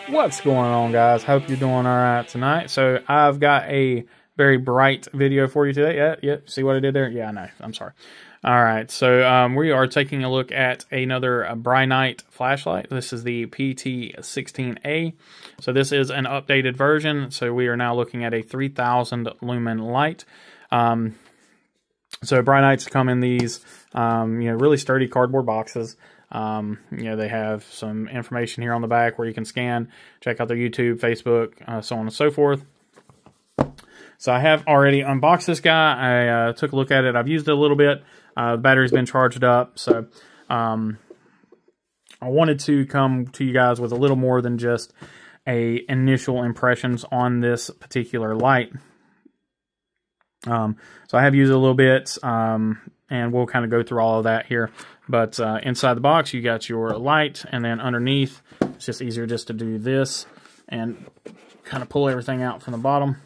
What's going on, guys? Hope you're doing all right tonight. So I've got a very bright video for you today. Yeah, see what I did there? Yeah, I know. I'm sorry. All right, so we are taking a look at another Brinyte flashlight. This is the PT16A. So this is an updated version. So we are now looking at a 3,000 lumen light. So Brinytes come in these, really sturdy cardboard boxes. They have some information here on the back where you can scan, check out their YouTube, Facebook, so on and so forth. So I have already unboxed this guy. I took a look at it. I've used it a little bit. The battery's been charged up. So I wanted to come to you guys with a little more than just initial impressions on this particular light. So I have used it a little bit, and we'll kind of go through all of that here. But inside the box, you got your light, and then underneath, it's just easier just to do this and kind of pull everything out from the bottom.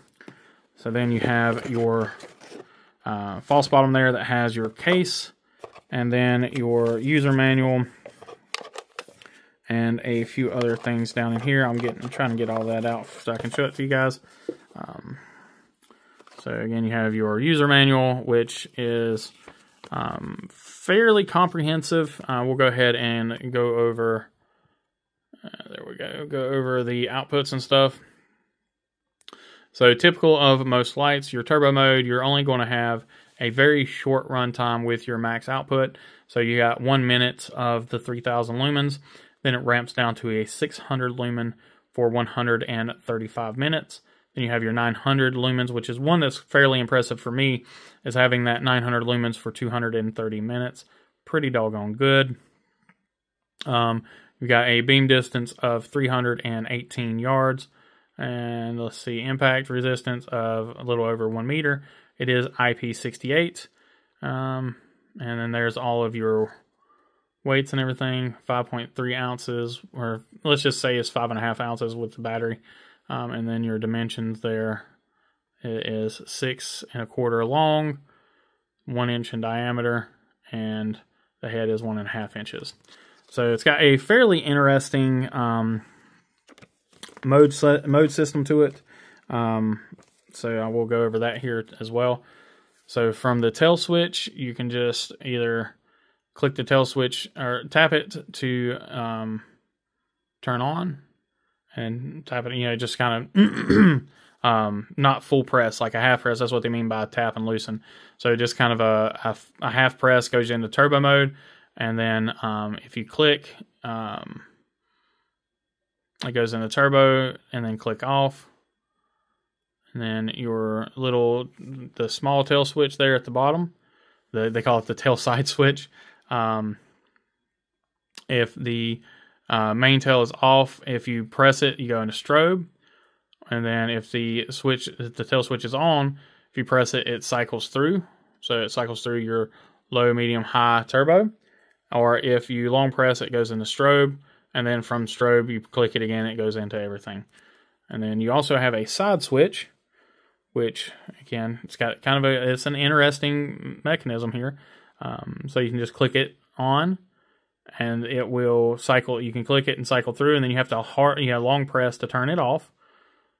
So then you have your false bottom there that has your case, and then your user manual, and a few other things down in here. I'm trying to get all that out so I can show it to you guys. So again, you have your user manual, which is fairly comprehensive. We'll go ahead and go over, there we go over the outputs and stuff. So typical of most lights, your turbo mode, you're only going to have a very short run time with your max output. So you got 1 minute of the 3,000 lumens, then it ramps down to a 600 lumen for 135 minutes. Then you have your 900 lumens, which is one that's fairly impressive for me, is having that 900 lumens for 230 minutes. Pretty doggone good. We've got a beam distance of 318 yards. And let's see, impact resistance of a little over 1 meter. It is IP68. And then there's all of your weights and everything. 5.3 ounces, or let's just say it's 5.5 ounces with the battery. And then your dimensions there, it is 6 1/4 long, 1 inch in diameter, and the head is 1.5 inches. So it's got a fairly interesting mode system to it. So I will go over that here as well. So from the tail switch, you can just either click the tail switch or tap it to turn on, and tap it, just kind of not full press, like a half press. That's what they mean by tap and loosen. So just kind of a half press goes into turbo mode, and then if you click, it goes into turbo, and then click off. And then the small tail switch there at the bottom, they call it the tail side switch. If the main tail is off, if you press it, you go into strobe. And then if the tail switch is on, if you press it, it cycles through. So it cycles through your low, medium, high turbo. Or if you long press, it goes into strobe. And then from strobe, you click it again, it goes into everything. And then you also have a side switch, which again, it's got kind of it's an interesting mechanism here. So you can just click it on, and it will cycle. You can click it and cycle through, and then you have to long press to turn it off.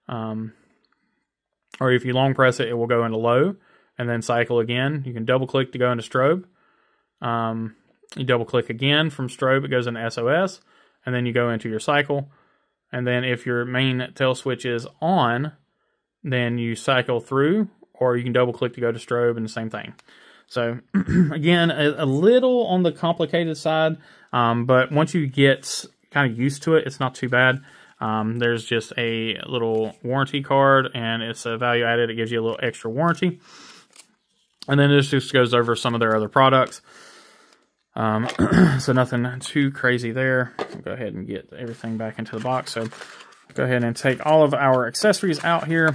Or if you long press it, it will go into low and then cycle again. You can double click to go into strobe. You double click again from strobe, it goes into SOS, and then you go into your cycle. And then if your main tail switch is on, then you cycle through, or you can double click to go to strobe, and the same thing. So again, a little on the complicated side, but once you get kind of used to it, it's not too bad. There's just a little warranty card, and it's a value added. It gives you a little extra warranty. And then this just goes over some of their other products. So nothing too crazy there. I'll go ahead and get everything back into the box. So go ahead and take all of our accessories out here.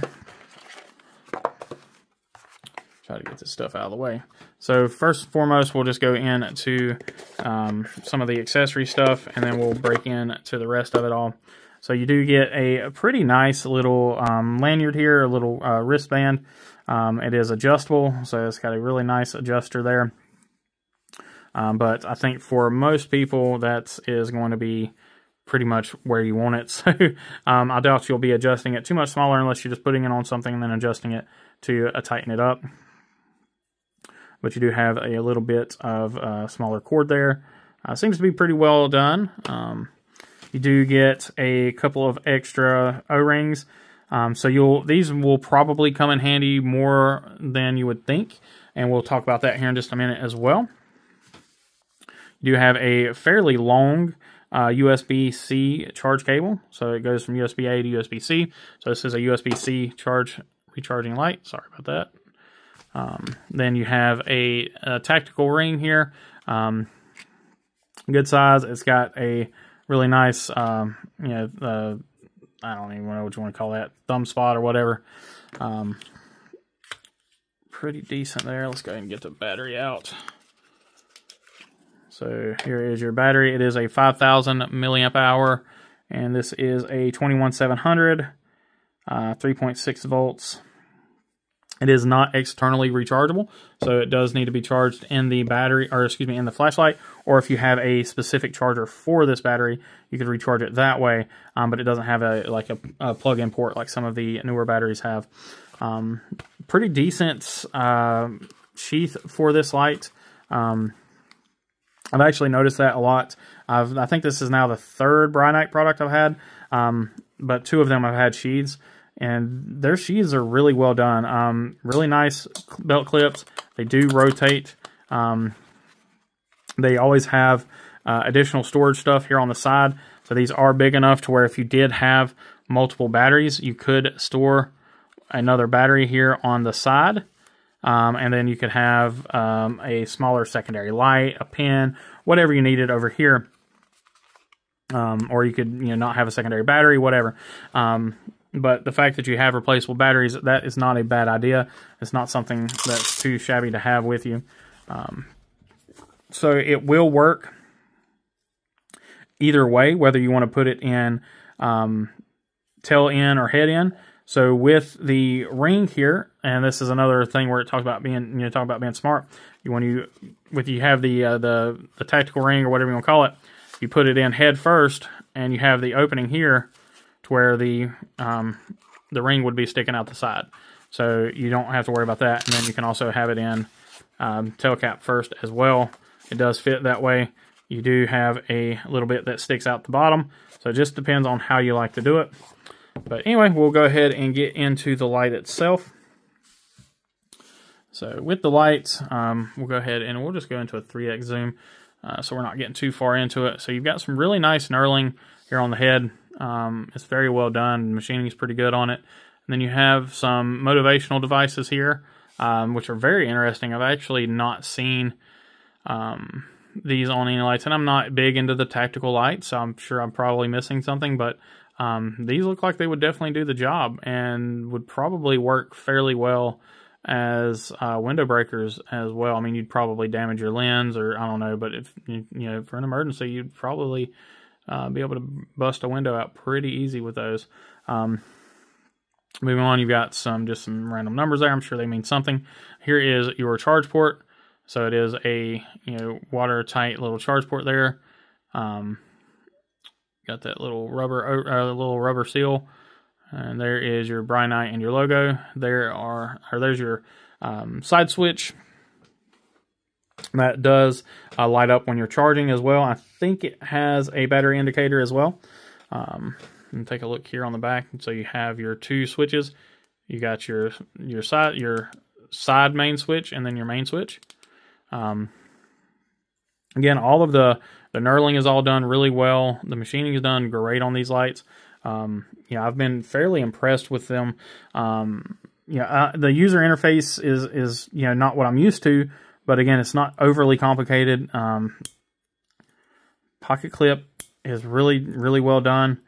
Try to get this stuff out of the way. So first and foremost, we'll just go into some of the accessory stuff, and then we'll break into the rest of it all. So you do get a pretty nice little lanyard here, a little wristband. It is adjustable, so it's got a really nice adjuster there. But I think for most people, that is going to be pretty much where you want it. So I doubt you'll be adjusting it too much smaller unless you're just putting it on something and then adjusting it to tighten it up. But you do have a little bit of smaller cord there. Seems to be pretty well done. You do get a couple of extra O-rings. So these will probably come in handy more than you would think. And we'll talk about that here in just a minute as well. You do have a fairly long USB-C charge cable. So it goes from USB-A to USB-C. So this is a USB-C recharging light. Sorry about that. Then you have a tactical ring here. Good size. It's got a really nice, I don't even know what you want to call that, thumb spot or whatever. Pretty decent there. Let's go ahead and get the battery out. So here is your battery. It is a 5,000 milliamp hour, and this is a 21700, 3.6 volts. It is not externally rechargeable, so it does need to be charged in the battery, or excuse me, in the flashlight, or if you have a specific charger for this battery, you could recharge it that way, but it doesn't have a plug-in port like some of the newer batteries have. Pretty decent sheath for this light. I've actually noticed that a lot. I think this is now the third Brinyte product I've had, but 2 of them I've had sheaths. And their sheaths are really well done. Really nice belt clips. They do rotate. They always have additional storage stuff here on the side. So these are big enough to where if you did have multiple batteries, you could store another battery here on the side. And then you could have a smaller secondary light, a pen, whatever you needed over here. Or you could not have a secondary battery, whatever. But the fact that you have replaceable batteries, that is not a bad idea. It's not something that's too shabby to have with you. So it will work either way, whether you want to put it in tail in or head in. So with the ring here, and this is another thing where it talks about being, being smart. You have the tactical ring or whatever you want to call it, you put it in head first, and you have the opening here to where the ring would be sticking out the side. So you don't have to worry about that. And then you can also have it in tail cap first as well. It does fit that way. You do have a little bit that sticks out the bottom. So it just depends on how you like to do it. But anyway, we'll go ahead and get into the light itself. So with the lights, we'll go ahead and we'll just go into a 3x zoom so we're not getting too far into it. So you've got some really nice knurling here on the head. It's very well done. The machining is pretty good on it. And then you have some motivational devices here, which are very interesting. I've actually not seen these on any lights, and I'm not big into the tactical lights, so I'm sure I'm probably missing something, but these look like they would definitely do the job and would probably work fairly well as window breakers as well. I mean, you'd probably damage your lens, or I don't know, but if for an emergency, you'd probably be able to bust a window out pretty easy with those. Moving on, you've got just some random numbers there. I'm sure they mean something. Here is your charge port. So it is a watertight little charge port there. Got that little rubber seal, and there is your Brinyte and your logo. There's your side switch that does light up when you're charging as well. I think it has a battery indicator as well. And take a look here on the back. So you have your 2 switches. You got your side main switch and then your main switch. Again, all of the knurling is all done really well. The machining is done great on these lights. I've been fairly impressed with them. The user interface is not what I'm used to, but again, it's not overly complicated. Pocket clip is really, really well done.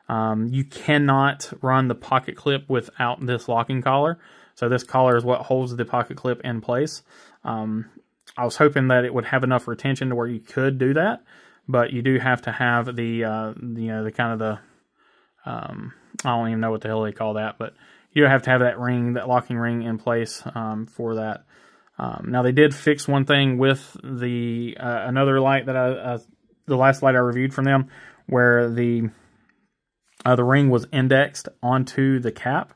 You cannot run the pocket clip without this locking collar. So this collar is what holds the pocket clip in place. I was hoping that it would have enough retention to where you could do that, but you do have to have the kind of I don't even know what the hell they call that, but you have to have that locking ring in place for that. Now they did fix one thing with the another light that the last light I reviewed from them, where the ring was indexed onto the cap.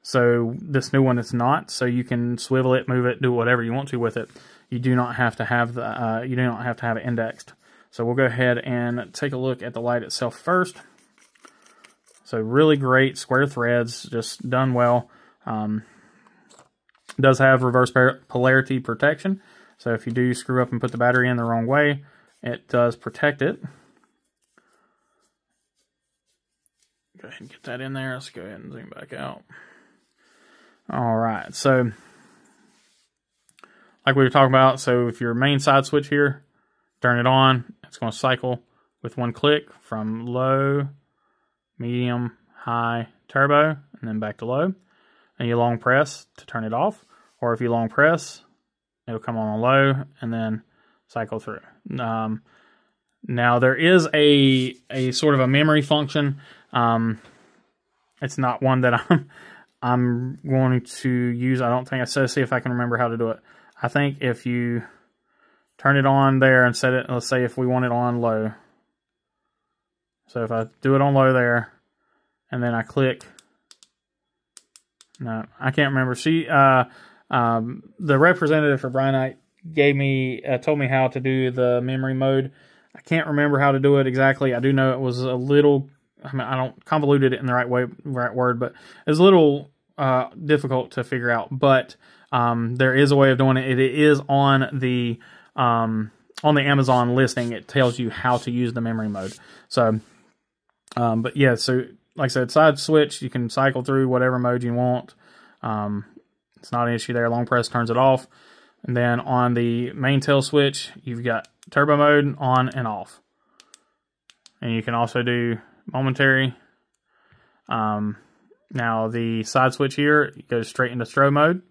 So this new one it's not. So you can swivel it, move it, do whatever you want to with it. You do not have to have the it indexed. So we'll go ahead and take a look at the light itself first. So really great square threads, just done well. Does have reverse polarity protection. So if you do screw up and put the battery in the wrong way, it does protect it. Go ahead and get that in there. Let's go ahead and zoom back out. All right, so like we were talking about, so if your main side switch here, turn it on, it's going to cycle with one click from low, medium, high, turbo, and then back to low. And you long press to turn it off, or if you long press, it'll come on low and then cycle through. Now there is a sort of a memory function. It's not one that I'm going to use. I don't think I said, see if I can remember how to do it. I think if you turn it on there and set it, let's say if we want it on low. So if I do it on low there, and then I click, no, I can't remember. The representative for Brinyte told me how to do the memory mode. I can't remember how to do it exactly. I do know it was a little, I mean, I don't convoluted it in the right word, but it's a little difficult to figure out. But there is a way of doing it. It is on the Amazon listing. It tells you how to use the memory mode. So, but yeah, so like I said, side switch, you can cycle through whatever mode you want. It's not an issue there. Long press turns it off. And then on the main tail switch, you've got turbo mode on and off. And you can also do momentary. Now the side switch here goes straight into strobe mode.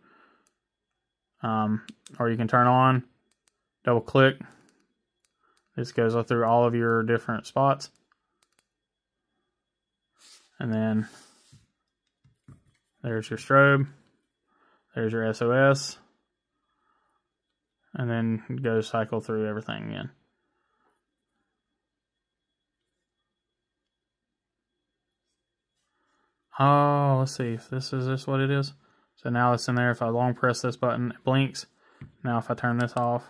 Or you can turn on, double click. This goes through all of your different spots. And then there's your strobe. There's your SOS. And then go cycle through everything again. Oh, let's see if this what it is. So now it's in there. If I long press this button, it blinks. Now if I turn this off,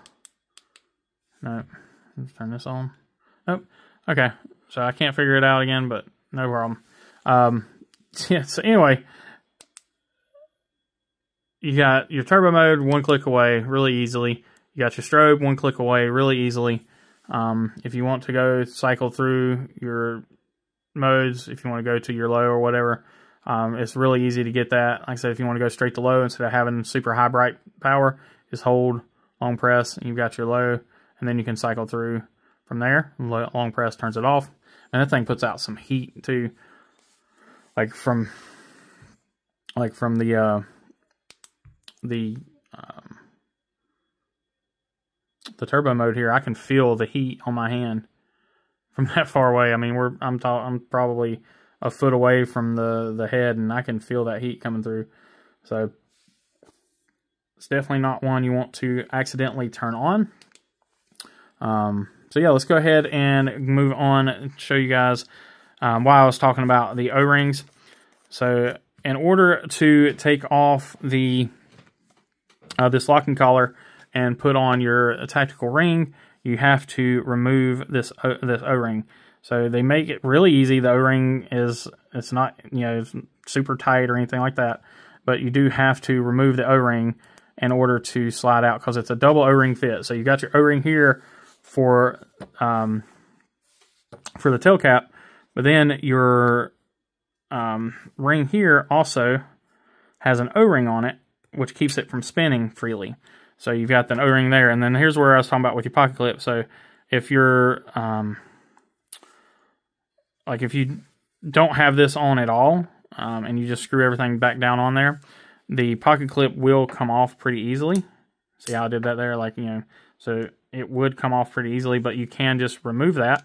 nope. Let's turn this on. Nope. Okay. So I can't figure it out again, but no problem. Yeah. So anyway, you got your turbo mode one click away, really easily. You got your strobe one click away, really easily. If you want to go cycle through your modes, if you want to go to your low or whatever, it's really easy to get that. Like I said, if you want to go straight to low instead of having super high bright power, just hold long press and you've got your low, and then you can cycle through from there. Long press turns it off, and that thing puts out some heat too. Like from the turbo mode here, I can feel the heat on my hand from that far away. I mean, I'm probably a foot away from the head, and I can feel that heat coming through. So it's definitely not one you want to accidentally turn on. So yeah, let's go ahead and move on and show you guys why I was talking about the O-rings. So in order to take off the this locking collar and put on your tactical ring, you have to remove this O-ring. So they make it really easy. The O-ring it's not, you know, super tight or anything like that, but you do have to remove the O-ring in order to slide out, because it's a double O-ring fit. So you got your O-ring here for the tail cap, but then your ring here also has an O-ring on it, which keeps it from spinning freely. So you've got the O-ring there, and then here's where I was talking about with your pocket clip. So if you're like if you don't have this on at all, and you just screw everything back down on there, the pocket clip will come off pretty easily. See how I did that there? Like, you know, so it would come off pretty easily, but you can just remove that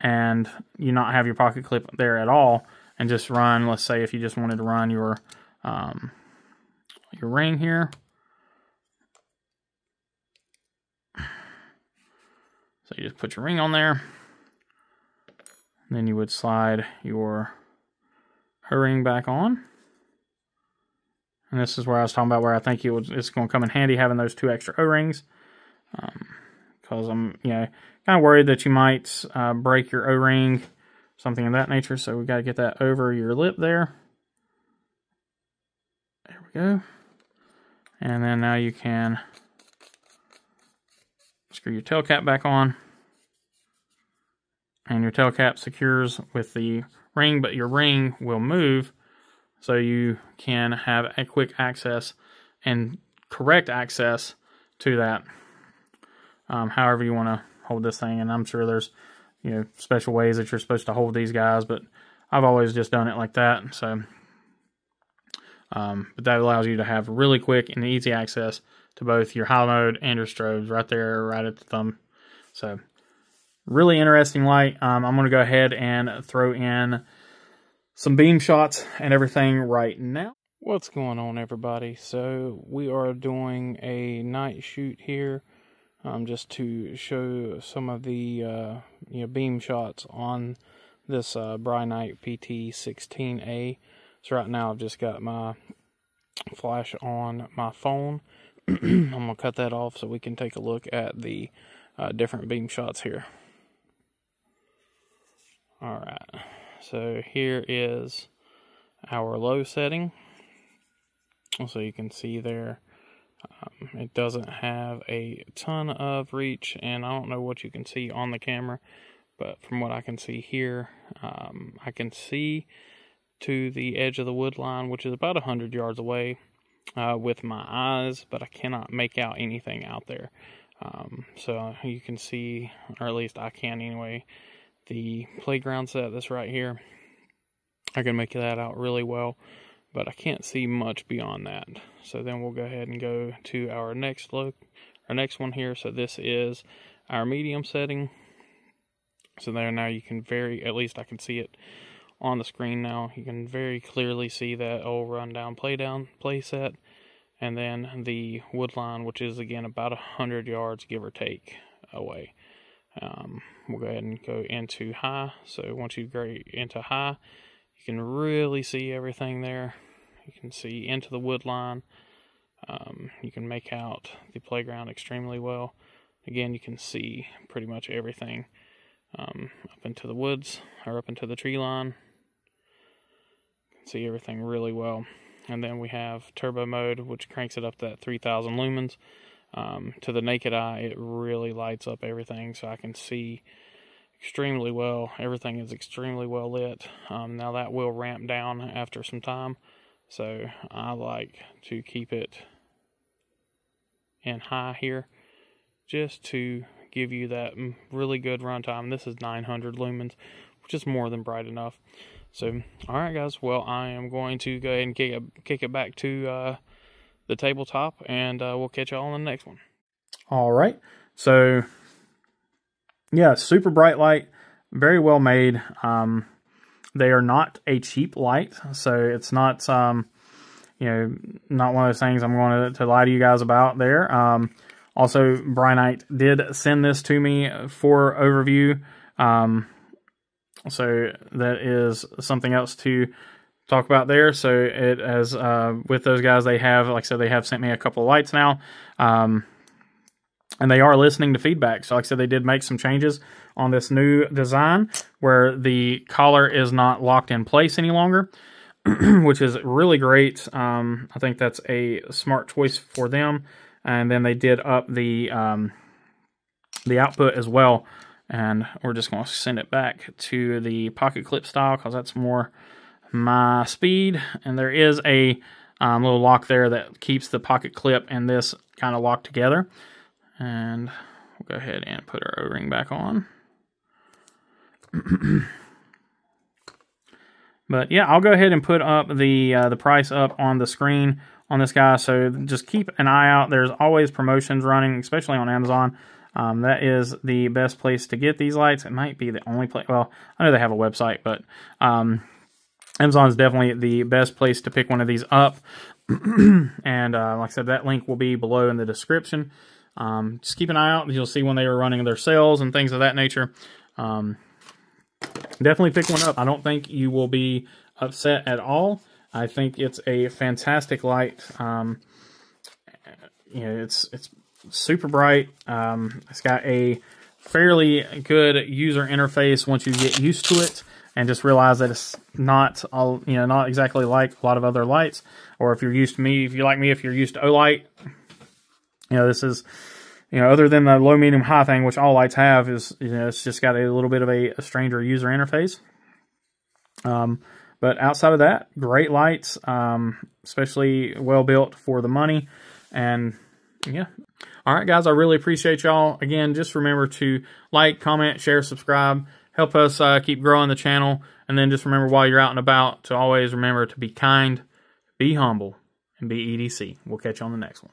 and you not have your pocket clip there at all, and just run, let's say if you just wanted to run your ring here. So you just put your ring on there, And then you would slide your O-ring back on. And this is where I was talking about where I think it's going to come in handy having those 2 extra O-rings. Because I'm, kind of worried that you might break your O-ring, something of that nature. So we got to get that over your lip there. There we go. And then now you can screw your tail cap back on. And your tail cap secures with the ring, but your ring will move so you can have a quick access and correct access to that. However you want to hold this thing, and I'm sure there's special ways that you're supposed to hold these guys, but I've always just done it like that. So, but that allows you to have really quick and easy access to both your high mode and your strobes right there, right at the thumb. So, really interesting light. I'm going to go ahead and throw in some beam shots and everything right now. What's going on, everybody? So we are doing a night shoot here, just to show some of the beam shots on this Brinyte PT16A. So right now I've just got my flash on my phone. I'm going to cut that off so we can take a look at the different beam shots here. Alright, so here is our low setting. So you can see there, it doesn't have a ton of reach, and I don't know what you can see on the camera, but from what I can see here, I can see to the edge of the wood line, which is about 100 yards away with my eyes, but I cannot make out anything out there. So you can see, or at least I can anyway, the playground set that's right here. I can make that out really well, but I can't see much beyond that. So then we'll go ahead and go to our next next one here. So this is our medium setting. So there now you can at least I can see it on the screen now. You can very clearly see that old rundown play set. And then the wood line, which is again about 100 yards, give or take, away. We'll go ahead and go into high. So once you go into high, you can really see everything there. You can see into the wood line. You can make out the playground extremely well. Again, you can see pretty much everything up into the woods, or up into the tree line. You can see everything really well. And then we have turbo mode, which cranks it up to that 3,000 lumens. To the naked eye, it really lights up everything, so I can see extremely well. Everything is extremely well lit. Now that will ramp down after some time, so I like to keep it in high here just to give you that really good runtime. This is 900 lumens, which is more than bright enough. So, alright guys, well, I am going to go ahead and kick it back to the tabletop, and we'll catch y'all on the next one. Alright, so yeah, super bright light, very well made. They are not a cheap light, so it's not not one of those things I'm going to lie to you guys about there. Also, Brinyte did send this to me for overview, so that is something else to talk about there. So it as with those guys, they have, like I said, they have sent me a couple of lights now, and they are listening to feedback. So like I said, they did make some changes on this new design where the collar is not locked in place any longer, which is really great. I think that's a smart choice for them. And then they did up the output as well. And we're just going to send it back to the pocket clip style because that's more my speed. And there is a little lock there that keeps the pocket clip and this kind of locked together. And we'll go ahead and put our O-ring back on. But yeah, I'll go ahead and put up the price up on the screen on this guy. So just keep an eye out. There's always promotions running, especially on Amazon. That is the best place to get these lights. It might be the only place. Well, I know they have a website, but Amazon is definitely the best place to pick one of these up. And like I said, that link will be below in the description. Just keep an eye out. You'll see when they are running their sales and things of that nature. definitely pick one up. I don't think you will be upset at all. I think it's a fantastic light. It's super bright. It's got a fairly good user interface once you get used to it, and just realize that it's not all, not exactly like a lot of other lights. Or if you're used to me, if you're used to Olight, this is, other than the low, medium, high thing, which all lights have, is, it's just got a little bit of a stranger user interface. But outside of that, great lights, especially well built for the money. And yeah. All right, guys, I really appreciate y'all. Again, just remember to like, comment, share, subscribe. Help us keep growing the channel. And then just remember, while you're out and about, to always remember to be kind, be humble, and be EDC. We'll catch you on the next one.